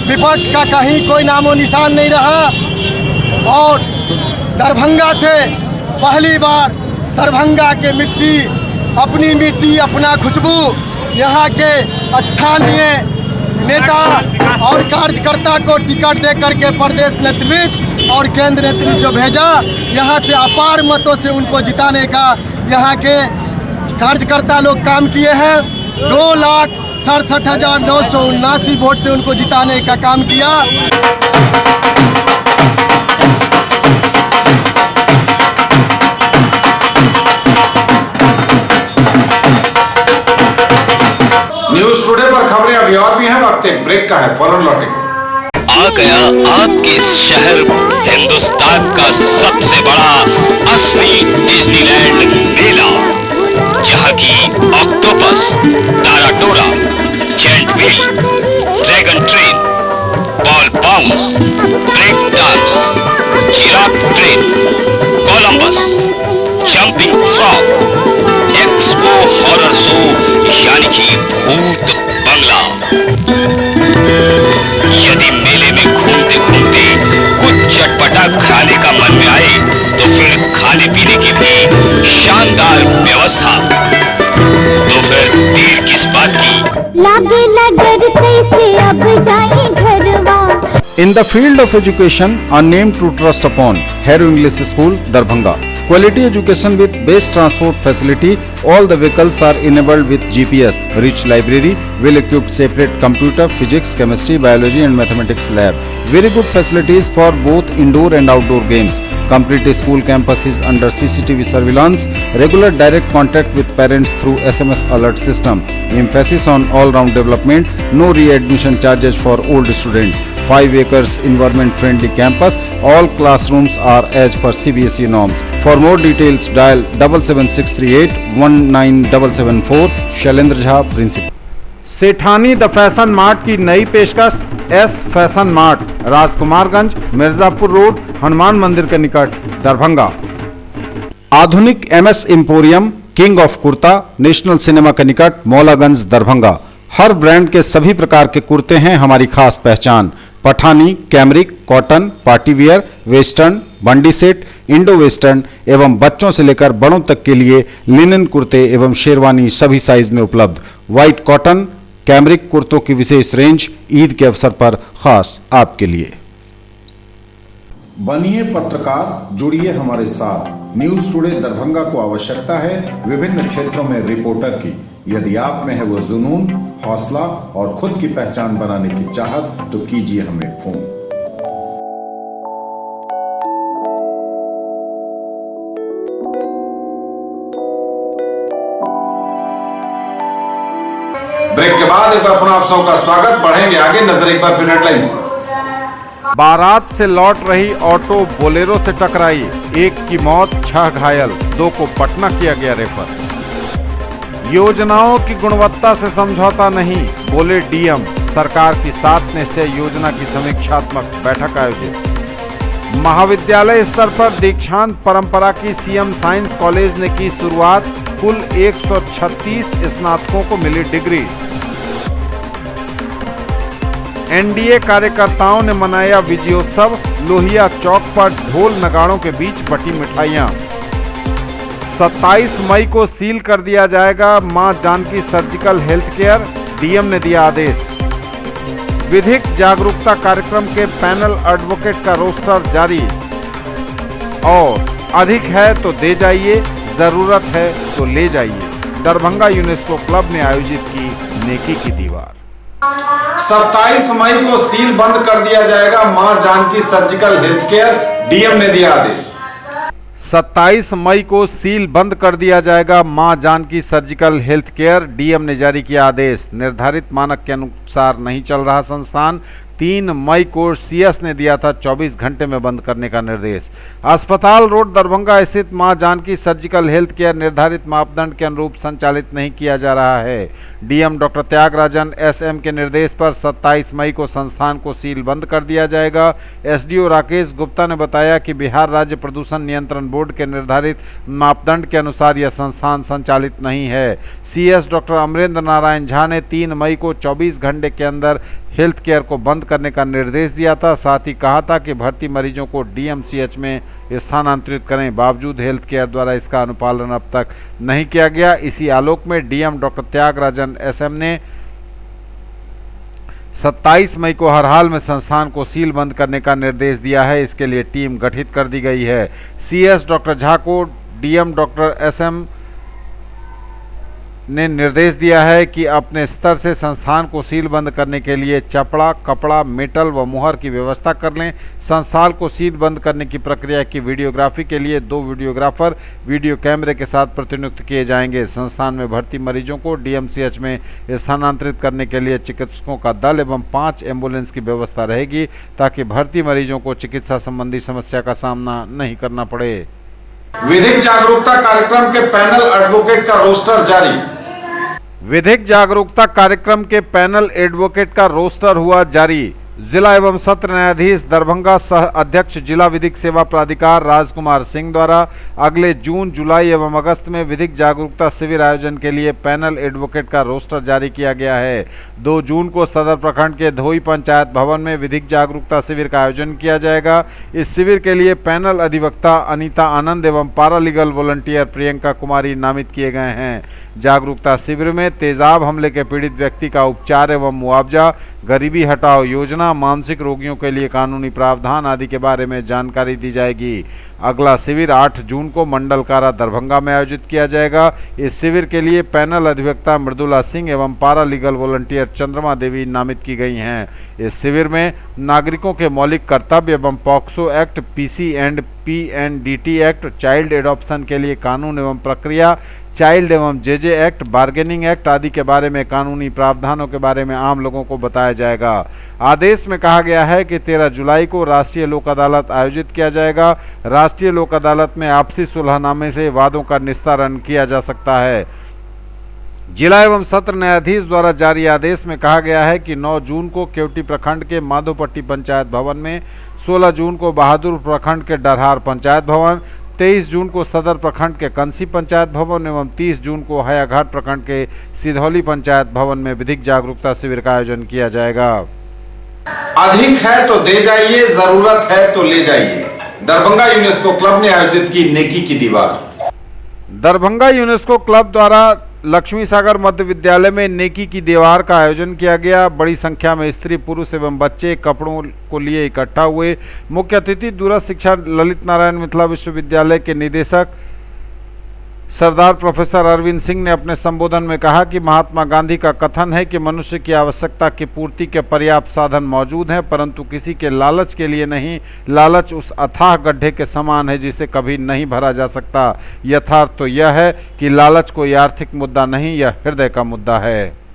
विपक्ष का कहीं कोई नामो निशान नहीं रहा और दरभंगा से पहली बार दरभंगा के मिट्टी, अपनी मिट्टी अपना खुशबू, यहाँ के स्थानीय नेता और कार्यकर्ता को टिकट दे करके प्रदेश नेतृत्व और केंद्र नेतृत्व जो भेजा, यहाँ से अपार मतों से उनको जिताने का यहाँ के कार्यकर्ता लोग काम किए हैं। 2,67,979 वोट से उनको जिताने का काम किया। न्यूज टुडे पर खबरें अभी और भी हैं, वक्त एक ब्रेक का है, फौरन लौटेंगे। आ गया आपके शहर हिंदुस्तान का सबसे बड़ा असली डिज्नीलैंड मेला, जहाँ की ऑक्टोपस, टाराटोरा, giant wheel, dragon train, ball bounce, break dance, giraffe train, Columbus, jumping frog, expo horror show यानी कि भूत बंगला। यदि मेले में घूमते घूमते कुछ चटपटा खाने का मन में आए तो फिर खाने पीने की भी शानदार व्यवस्था। तो फिर देर किस बात की? लागे लगड़ कैसे अब जाए घरवा। In the field of education, a name to trust upon, Hero English School, Darbhanga. Quality education with best transport facility. All the vehicles are enabled with GPS. Rich library, well-equipped separate computer, physics, chemistry, biology and mathematics lab. Very good facilities for both indoor and outdoor games. Complete school campus is under CCTV surveillance. Regular direct contact with parents through SMS alert system. Emphasis on all-round development. No re-admission charges for old students. 5 acres environment-friendly campus. All classrooms are as per CBSE norms. For more details, dial 77638 19774. Shailendra Jha, principal. Sethani the fashion mart की नई पेशकश, S fashion mart, Rajkumarganj, Mirzapur road, Hanuman मंदिर के निकट, Darbhanga. Adhunik MS emporium, king of kurta, national cinema के निकट, मौलागंज, दरभंगा। हर ब्रांड के सभी प्रकार के कुर्ते हैं हमारी खास पहचान। Pathani, cambric, cotton, party wear, western, बंडी सेट, इंडो वेस्टर्न एवं बच्चों से लेकर बड़ों तक के लिए लिनन कुर्ते एवं शेरवानी सभी साइज में उपलब्ध। व्हाइट कॉटन, कैमरिक कुर्तों की विशेष रेंज ईद के अवसर पर खास आपके लिए। बनिए पत्रकार, जुड़िए हमारे साथ। न्यूज टुडे दरभंगा को आवश्यकता है विभिन्न क्षेत्रों में रिपोर्टर की। यदि आप में है वो जुनून, हौसला और खुद की पहचान बनाने की चाहत तो कीजिए हमें फोन। ब्रेक के बाद एक बार पुनः आप सबका स्वागत। बढ़ेंगे आगे, नजर एक बार फिर हेडलाइंस पर। बारात से लौट रही ऑटो बोलेरो से टकराई, 1 की मौत, 6 घायल, 2 को पटना किया गया रेफर। योजनाओं की गुणवत्ता से समझौता नहीं, बोले डीएम। सरकार की 7 निश्चय योजना की समीक्षात्मक बैठक आयोजित। महाविद्यालय स्तर पर दीक्षांत परंपरा की सीएम साइंस कॉलेज ने की शुरुआत, कुल 136 स्नातकों को मिली डिग्री। एनडीए कार्यकर्ताओं ने मनाया विजयोत्सव, लोहिया चौक पर ढोल नगाड़ों के बीच बटी मिठाइयां। 27 मई को सील कर दिया जाएगा Maa Janaki surgical health care, DM ने दिया आदेश। विधिक जागरूकता कार्यक्रम के पैनल एडवोकेट का रोस्टर जारी। और अधिक है तो दे जाइए, जरूरत है तो ले जाइए, दरभंगा यूनेस्को क्लब ने आयोजित की नेकी की दीवार। 27 मई को सील बंद कर दिया जाएगा Maa Janaki surgical health care, DM ने दिया आदेश। 27 मई को सील बंद कर दिया जाएगा Maa Janaki surgical health care, DM ने जारी किया आदेश। निर्धारित मानक के अनुसार नहीं चल रहा संस्थान। 3 मई को सीएस ने दिया था 24 घंटे में बंद करने का निर्देश। अस्पताल रोड दरभंगा स्थित मां जानकी सर्जिकल हेल्थ केयर निर्धारित मापदंड के अनुरूप संचालित नहीं किया जा रहा है। डीएम डॉक्टर त्यागराजन एसएम के निर्देश पर 27 मई को संस्थान को सील बंद कर दिया जाएगा। एसडीओ राकेश गुप्ता ने बताया कि बिहार राज्य प्रदूषण नियंत्रण बोर्ड के निर्धारित मापदंड के अनुसार यह संस्थान संचालित नहीं है। सीएस डॉक्टर अमरेंद्र नारायण झा ने 3 मई को 24 घंटे के अंदर हेल्थ केयर को बंद करने का निर्देश दिया था। साथ ही कहा था कि भर्ती मरीजों को डीएमसीएच में स्थानांतरित करें। बावजूद हेल्थ केयर द्वारा इसका अनुपालन अब तक नहीं किया गया। इसी आलोक में डीएम डॉक्टर त्यागराजन एसएम ने 27 मई को हर हाल में संस्थान को सील बंद करने का निर्देश दिया है। इसके लिए टीम गठित कर दी गई है। सीएस डॉक्टर झा को डीएम डॉक्टर एसएम ने निर्देश दिया है कि अपने स्तर से संस्थान को सील बंद करने के लिए चपड़ा, कपड़ा, मेटल व मुहर की व्यवस्था कर लें। संस्थान को सील बंद करने की प्रक्रिया की वीडियोग्राफी के लिए 2 वीडियोग्राफर वीडियो कैमरे के साथ प्रतिनियुक्त किए जाएंगे। संस्थान में भर्ती मरीजों को डीएमसीएच में स्थानांतरित करने के लिए चिकित्सकों का दल एवं 5 एम्बुलेंस की व्यवस्था रहेगी, ताकि भर्ती मरीजों को चिकित्सा संबंधी समस्या का सामना नहीं करना पड़े। विधिक जागरूकता कार्यक्रम के पैनल एडवोकेट का रोस्टर जारी। विधिक जागरूकता कार्यक्रम के पैनल एडवोकेट का रोस्टर हुआ जारी। जिला एवं सत्र न्यायाधीश दरभंगा सह अध्यक्ष जिला विधिक सेवा प्राधिकार राजकुमार सिंह द्वारा अगले जून, जुलाई एवं अगस्त में विधिक जागरूकता शिविर आयोजन के लिए पैनल एडवोकेट का रोस्टर जारी किया गया है। 2 जून को सदर प्रखंड के धोई पंचायत भवन में विधिक जागरूकता शिविर का आयोजन किया जाएगा। इस शिविर के लिए पैनल अधिवक्ता अनीता आनंद एवं पारालीगल वॉलंटियर प्रियंका कुमारी नामित किए गए हैं। जागरूकता शिविर में तेजाब हमले के पीड़ित व्यक्ति का उपचार एवं मुआवजा, गरीबी हटाओ योजना, मानसिक रोगियों के लिए कानूनी प्रावधान आदि के बारे में जानकारी दी जाएगी। अगला शिविर 8 जून को मंडल कारा दरभंगा में आयोजित किया जाएगा। इस शिविर के लिए पैनल अधिवक्ता मृदुला सिंह एवं पारा लीगल वॉलंटियर चंद्रमा देवी नामित की गई हैं। इस शिविर में नागरिकों के मौलिक कर्तव्य एवं POCSO act, PC and PNDT act, child adoption के लिए कानून एवं प्रक्रिया, चाइल्ड एवं जेजे एक्ट, बार्गेनिंग एक्ट आदि के बारे में कानूनी प्रावधानों के बारे में आम लोगों को बताया जाएगा। आदेश में कहा गया है कि 13 जुलाई को राष्ट्रीय लोक अदालत आयोजित किया जाएगा। राष्ट्रीय लोक अदालत में आपसी सुलहनामे से वादों का निस्तारण किया जा सकता है। जिला एवं सत्र न्यायाधीश द्वारा जारी आदेश में कहा गया है कि 9 जून को केवटी प्रखंड के माधोपट्टी पंचायत भवन में, 16 जून को बहादुर प्रखंड के डरहार पंचायत भवन, 23 जून को सदर प्रखंड के कंसी पंचायत भवन एवं 30 जून को हयाघाट प्रखंड के सिधौली पंचायत भवन में विधिक जागरूकता शिविर का आयोजन किया जाएगा। अधिक है तो दे जाइए, जरूरत है तो ले जाइए। दरभंगा यूनेस्को क्लब ने आयोजित की नेकी की दीवार। दरभंगा यूनेस्को क्लब द्वारा लक्ष्मी सागर मध्य विद्यालय में नेकी की दीवार का आयोजन किया गया। बड़ी संख्या में स्त्री, पुरुष एवं बच्चे कपड़ों को लिए इकट्ठा हुए। मुख्य अतिथि दूरस्थ शिक्षा ललित नारायण मिथिला विश्वविद्यालय के निदेशक सरदार प्रोफेसर अरविंद सिंह ने अपने संबोधन में कहा कि महात्मा गांधी का कथन है कि मनुष्य की आवश्यकता की पूर्ति के पर्याप्त साधन मौजूद हैं, परंतु किसी के लालच के लिए नहीं। लालच उस अथाह गड्ढे के समान है जिसे कभी नहीं भरा जा सकता। यथार्थ तो यह है कि लालच कोई आर्थिक मुद्दा नहीं, यह हृदय का मुद्दा है।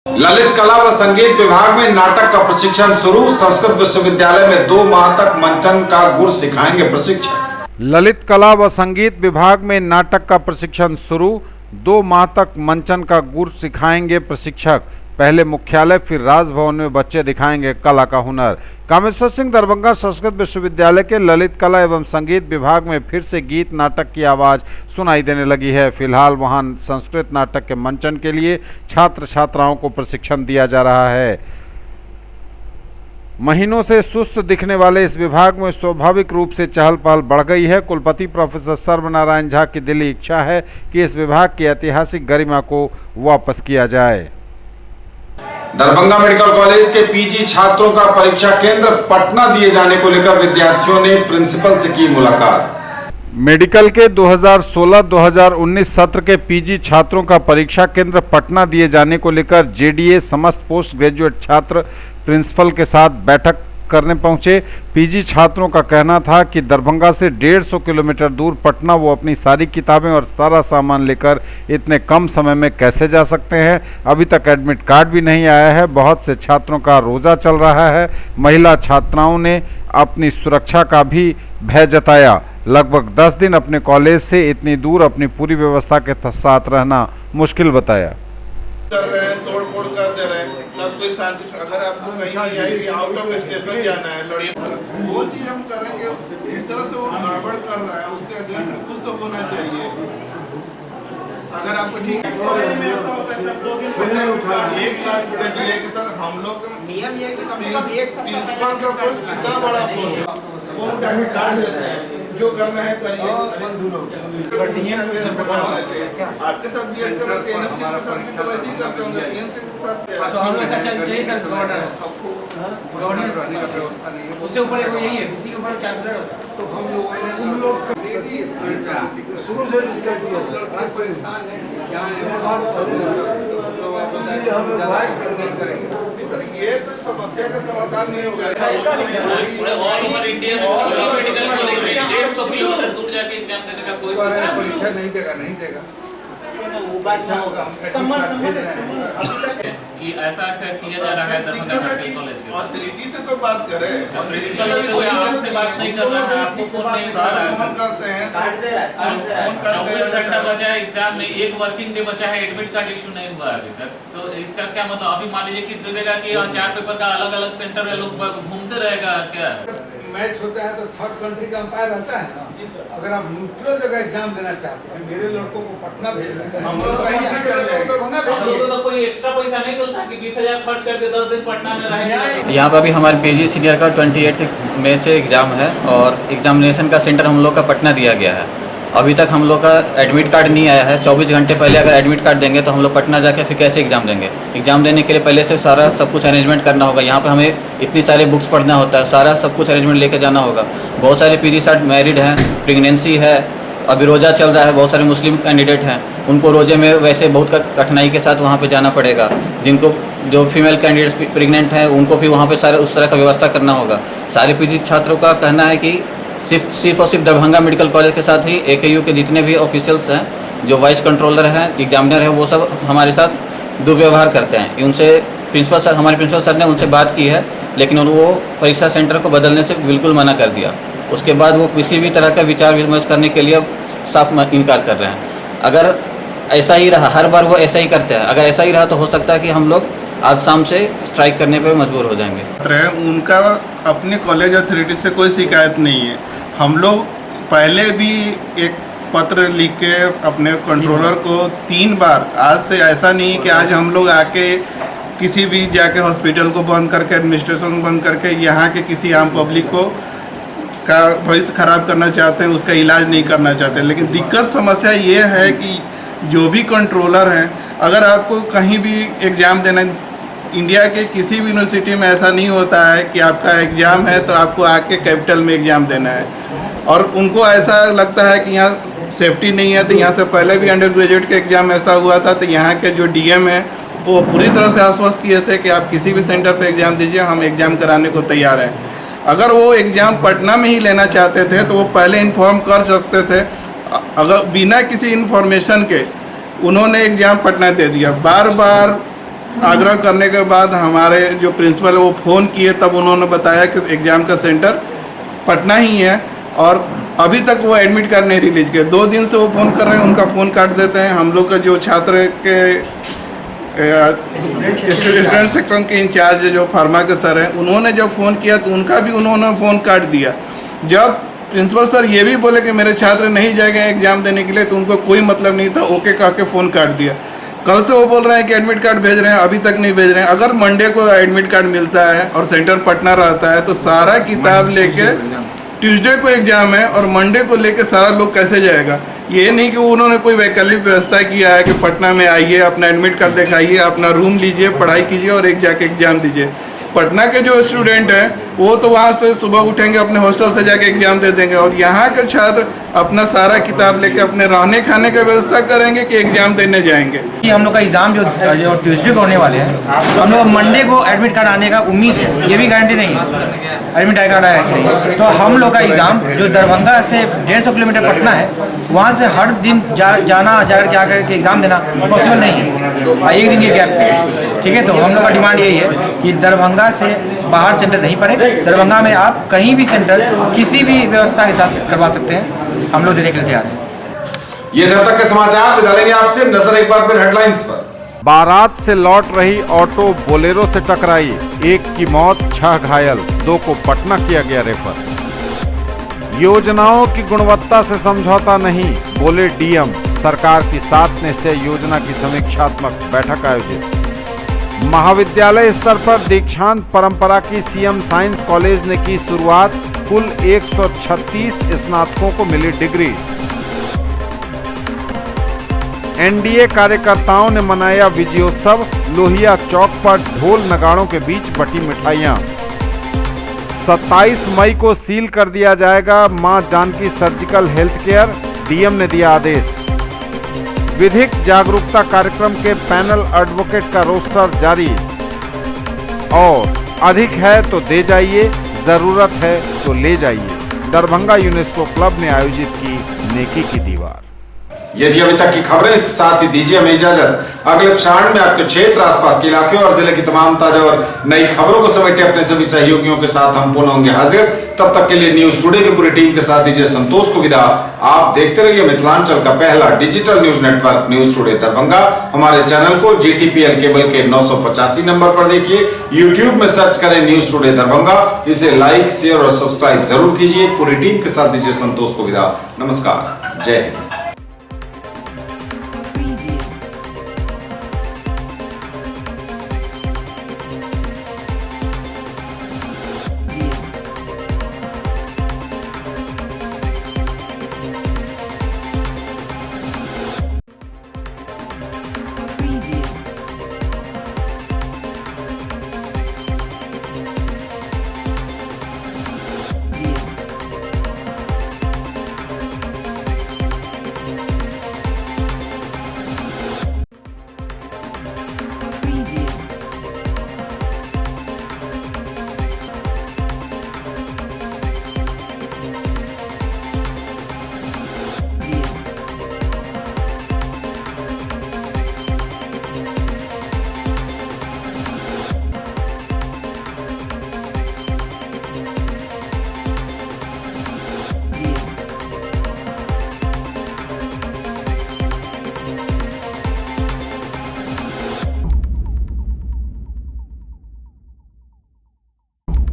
ललित कला व संगीत विभाग में नाटक का प्रशिक्षण शुरू। संस्कृत विश्वविद्यालय में 2 माह तक मंचन का गुर सिखाएंगे प्रशिक्षक। ललित कला व संगीत विभाग में नाटक का प्रशिक्षण शुरू। 2 माह तक मंचन का गुर सिखाएंगे प्रशिक्षक। पहले मुख्यालय फिर राजभवन में बच्चे दिखाएंगे कला का हुनर। कामेश्वर सिंह दरभंगा संस्कृत विश्वविद्यालय के ललित कला एवं संगीत विभाग में फिर से गीत नाटक की आवाज़ सुनाई देने लगी है। फिलहाल वहां संस्कृत नाटक के मंचन के लिए छात्र छात्राओं को प्रशिक्षण दिया जा रहा है। महीनों से सुस्त दिखने वाले इस विभाग में स्वाभाविक रूप से चहल पहल बढ़ गई है। कुलपति प्रोफेसर सर्वनारायण झा की दिली इच्छा है कि इस विभाग की ऐतिहासिक गरिमा को वापस किया जाए। दरभंगा मेडिकल कॉलेज के पीजी छात्रों का परीक्षा केंद्र पटना दिए जाने को लेकर विद्यार्थियों ने प्रिंसिपल से की मुलाकात। मेडिकल के 2016-2019 सत्र के पीजी छात्रों का परीक्षा केंद्र पटना दिए जाने को लेकर जेडीए समस्त पोस्ट ग्रेजुएट छात्र प्रिंसिपल के साथ बैठक करने पहुंचे। पीजी छात्रों का कहना था कि दरभंगा से 150 किलोमीटर दूर पटना वो अपनी सारी किताबें और सारा सामान लेकर इतने कम समय में कैसे जा सकते हैं। अभी तक एडमिट कार्ड भी नहीं आया है। बहुत से छात्रों का रोजा चल रहा है। महिला छात्राओं ने अपनी सुरक्षा का भी भय जताया। लगभग 10 दिन अपने कॉलेज से इतनी दूर अपनी पूरी व्यवस्था के साथ रहना मुश्किल बताया। कर रहे हैं, तोड़ फोड़ कर दे रहे हैं, सब कोई शांति से। अगर आपको कहीं भी है कि आउट ऑफ स्टेशन जाना है, वो चीज हम करेंगे। इस तरह से वो गड़बड़ कर रहा है, उसके अगेंस्ट कुछ तो होना चाहिए। अगर आपको ठीक एक साथ से लेके सर हम लोग नियम ये कि प्रिंसिपल का पोस्ट कितना बड़ा पोस्ट है, वो उठाके काट देते हैं। जो करना है करिए। आपके साथ भी एड कर रहे हैं, एनएमसी के साथ भी तो वैसे ही करते होंगे। एनएमसी के साथ तो हम लोग चाहिए सर गवर्नर उससे ऊपर यही है, किसी के ऊपर कैंसलेट होता है। तो हम लोगों ने उन लोग शुरू से डिस्कस किया, लड़के परेशान है क्या इसीलिए हम लोग करेंगे। सर ये तो समस्या का समाधान नहीं होगा। ऐसा नहीं है, पूरे ऑल ओवर इंडिया में मेडिकल कॉलेज में 150 किलोमीटर दूर जाके एग्जाम देने का कोई परीक्षा नहीं देगा वो बात ना होगा। ये ऐसा किया जा रहा है दरभंगा मेडिकल कॉलेज के अथॉरिटी से तो बात करें। प्रिंसिपल तो आपसे बात नहीं कर रहा है, आपको फोन नहीं कर रहा है। हम करते हैं, काट दे रहा है। 24 घंटा बचा है एग्जाम में, एक वर्किंग डे बचा है, एडमिट कार्ड इशू नहीं हुआ अभी तक। तो इसका क्या मतलब? अभी मान लीजिए कि दे देगा कि 4 पेपर का अलग अलग सेंटर में लोग घूमते रहेगा क्या? मैच होता है तो थर्ड कंट्री का अंपायर रहता है ना। अगर आप न्यूट्रल जगह एग्जाम देना चाहते हैं, मेरे लड़कों को पटना भेज रहे हैं, हम लोग तो कोई एक्स्ट्रा पैसा नहीं मिलता कि 20,000 खर्च करके 10 दिन पटना में रहेंगे। यहाँ पर अभी हमारे पीजी सीनियर का 28 मई से एग्ज़ाम है और एग्जामिनेशन का सेंटर हम लोग का पटना दिया गया है। अभी तक हम लोग का एडमिट कार्ड नहीं आया है। 24 घंटे पहले अगर एडमिट कार्ड देंगे तो हम लोग पटना जाके फिर कैसे एग्ज़ाम देंगे? एग्ज़ाम देने के लिए पहले से सारा सब कुछ अरेंजमेंट करना होगा। यहाँ पे हमें इतनी सारी बुक्स पढ़ना होता है, सारा सब कुछ अरेंजमेंट लेके जाना होगा। बहुत सारे पीजी साथ मैरिड हैं, प्रेगनेंसी है, अभी रोज़ा चल रहा है, बहुत सारे मुस्लिम कैंडिडेट हैं, उनको रोज़े में वैसे बहुत कठिनाई के साथ वहाँ पर जाना पड़ेगा। जिनको जो फीमेल कैंडिडेट्स प्रेगनेंट हैं उनको भी वहाँ पर सारे उस तरह का व्यवस्था करना होगा। सारे पीजी छात्रों का कहना है कि सिर्फ और सिर्फ दरभंगा मेडिकल कॉलेज के साथ ही AKU के जितने भी ऑफिशियल्स हैं, जो वाइस कंट्रोलर हैं, एग्जामिनर हैं, वो सब हमारे साथ दुर्व्यवहार करते हैं। उनसे हमारे प्रिंसिपल सर ने उनसे बात की है, लेकिन वो परीक्षा सेंटर को बदलने से बिल्कुल मना कर दिया। उसके बाद वो किसी भी तरह का विचार विमर्श करने के लिए साफ इनकार कर रहे हैं। अगर ऐसा ही रहा, हर बार वो ऐसा ही करते हैं, अगर ऐसा ही रहा तो हो सकता है कि हम लोग आज शाम से स्ट्राइक करने पे मजबूर हो जाएंगे। उनका अपने कॉलेज अथॉरिटी से कोई शिकायत नहीं है। हम लोग पहले भी एक पत्र लिख के अपने कंट्रोलर को 3 बार, आज से ऐसा नहीं कि आज हम लोग आके किसी भी जाके हॉस्पिटल को बंद करके, एडमिनिस्ट्रेशन बंद करके यहाँ के किसी आम पब्लिक को का भविष्य खराब करना चाहते हैं, उसका इलाज नहीं करना चाहते। लेकिन दिक्कत समस्या ये है कि जो भी कंट्रोलर हैं, अगर आपको कहीं भी एग्ज़ाम देना, इंडिया के किसी भी यूनिवर्सिटी में ऐसा नहीं होता है कि आपका एग्ज़ाम है तो आपको आके कैपिटल में एग्ज़ाम देना है। और उनको ऐसा लगता है कि यहाँ सेफ्टी नहीं है। तो यहाँ से पहले भी अंडर ग्रेजुएट का एग्ज़ाम ऐसा हुआ था, तो यहाँ के जो DM है वो पूरी तरह से आश्वस्त किए थे कि आप किसी भी सेंटर पे एग्ज़ाम दीजिए, हम एग्ज़ाम कराने को तैयार हैं। अगर वो एग्ज़ाम पटना में ही लेना चाहते थे तो वो पहले इन्फॉर्म कर सकते थे। अगर बिना किसी इन्फॉर्मेशन के उन्होंने एग्ज़ाम पटना दे दिया। बार बार आग्रह करने के बाद हमारे जो प्रिंसिपल है वो फ़ोन किए, तब उन्होंने बताया कि एग्ज़ाम का सेंटर पटना ही है। और अभी तक वो एडमिट कार्ड नहीं रिलीज किए। 2 दिन से वो फ़ोन कर रहे हैं, उनका फ़ोन काट देते हैं। हम लोग का जो छात्र के स्टूडेंट सेक्शन के इंचार्ज जो फार्मा के सर हैं, उन्होंने जब फ़ोन किया तो उनका भी उन्होंने फ़ोन काट दिया। जब प्रिंसिपल सर ये भी बोले कि मेरे छात्र नहीं जाएंगे एग्ज़ाम देने के लिए, तो उनको कोई मतलब नहीं था, ओके कह के फ़ोन काट दिया। कल से वो बोल रहे हैं कि एडमिट कार्ड भेज रहे हैं, अभी तक नहीं भेज रहे हैं। अगर मंडे को एडमिट कार्ड मिलता है और सेंटर पटना रहता है तो सारा किताब लेके ट्यूसडे को एग्ज़ाम है और मंडे को लेके सारा लोग कैसे जाएगा। ये नहीं कि उन्होंने कोई वैकल्पिक व्यवस्था किया है कि पटना में आइए, अपना एडमिट कार्ड दिखाइए, अपना रूम लीजिए, पढ़ाई कीजिए और एक जाके एग्ज़ाम दीजिए। पटना के जो स्टूडेंट हैं वो तो वहाँ से सुबह उठेंगे, अपने हॉस्टल से जाके एग्ज़ाम दे देंगे, और यहाँ के छात्र अपना सारा किताब लेके अपने रहने खाने का व्यवस्था करेंगे कि एग्ज़ाम देने जाएंगे। हम लोग का एग्ज़ाम जो ट्यूसडे को होने वाले हैं, हम लोग मंडे को एडमिट कार्ड आने का उम्मीद है, ये भी गारंटी नहीं है एडमिट कार्ड आया कि नहीं। तो हम लोग का एग्ज़ाम जो दरभंगा से 150 किलोमीटर पटना है, वहाँ से हर दिन जाना जाकर के आकर के एग्ज़ाम देना पॉसिबल नहीं है, एक दिन के गैप पे। ठीक है, तो हम लोग का डिमांड यही है कि दरभंगा से बाहर सेंटर नहीं पड़े, दरभंगा में आप कहीं भी सेंटर किसी भी व्यवस्था के साथ करवा सकते हैं, हम लोग देने के लिए तैयार हैं। ये तब तक के समाचार, विदा लेंगे आपसे, नजर एक बार फिर हेडलाइंस पर। बारात से लौट रही ऑटो बोलेरो से टकराई, 1 की मौत 6 घायल, 2 को पटना किया गया रेफर। योजनाओं की गुणवत्ता से समझौता नहीं, बोले डीएम। सरकार की 7 निश्चय योजना की समीक्षात्मक बैठक आयोजित। महाविद्यालय स्तर पर दीक्षांत परंपरा की सीएम साइंस कॉलेज ने की शुरुआत, कुल 136 स्नातकों को मिली डिग्री। एनडीए कार्यकर्ताओं ने मनाया विजयोत्सव, लोहिया चौक पर ढोल नगाड़ों के बीच बटी मिठाइयां। 27 मई को सील कर दिया जाएगा Maa Janaki surgical health care, DM ने दिया आदेश। विधिक जागरूकता कार्यक्रम के पैनल एडवोकेट का रोस्टर जारी। और अधिक है तो दे जाइए, जरूरत है तो ले जाइए, दरभंगा यूनेस्को क्लब ने आयोजित की नेकी की दीवार। ये थी अभी तक की खबरें, इसके साथ ही दीजिए हमें इजाजत। अगले क्षण में आपके क्षेत्र, आसपास के इलाके और जिले की तमाम ताजा और नई खबरों को समेटे अपने सभी सहयोगियों के साथ हम पुनः होंगे हाजिर। तब तक के लिए न्यूज टुडे की पूरी टीम के साथ दीजिए संतोष को विदा। आप देखते रहिए मिथिलांचल का पहला digital news network news today Darbhanga. हमारे चैनल को GTPL केबल के 985 नंबर पर देखिए, यूट्यूब में सर्च करें न्यूज टुडे दरभंगा। इसे लाइक, शेयर और सब्सक्राइब जरूर कीजिए। पूरी टीम के साथ दीजिए संतोष को विदा। नमस्कार, जय हिंद।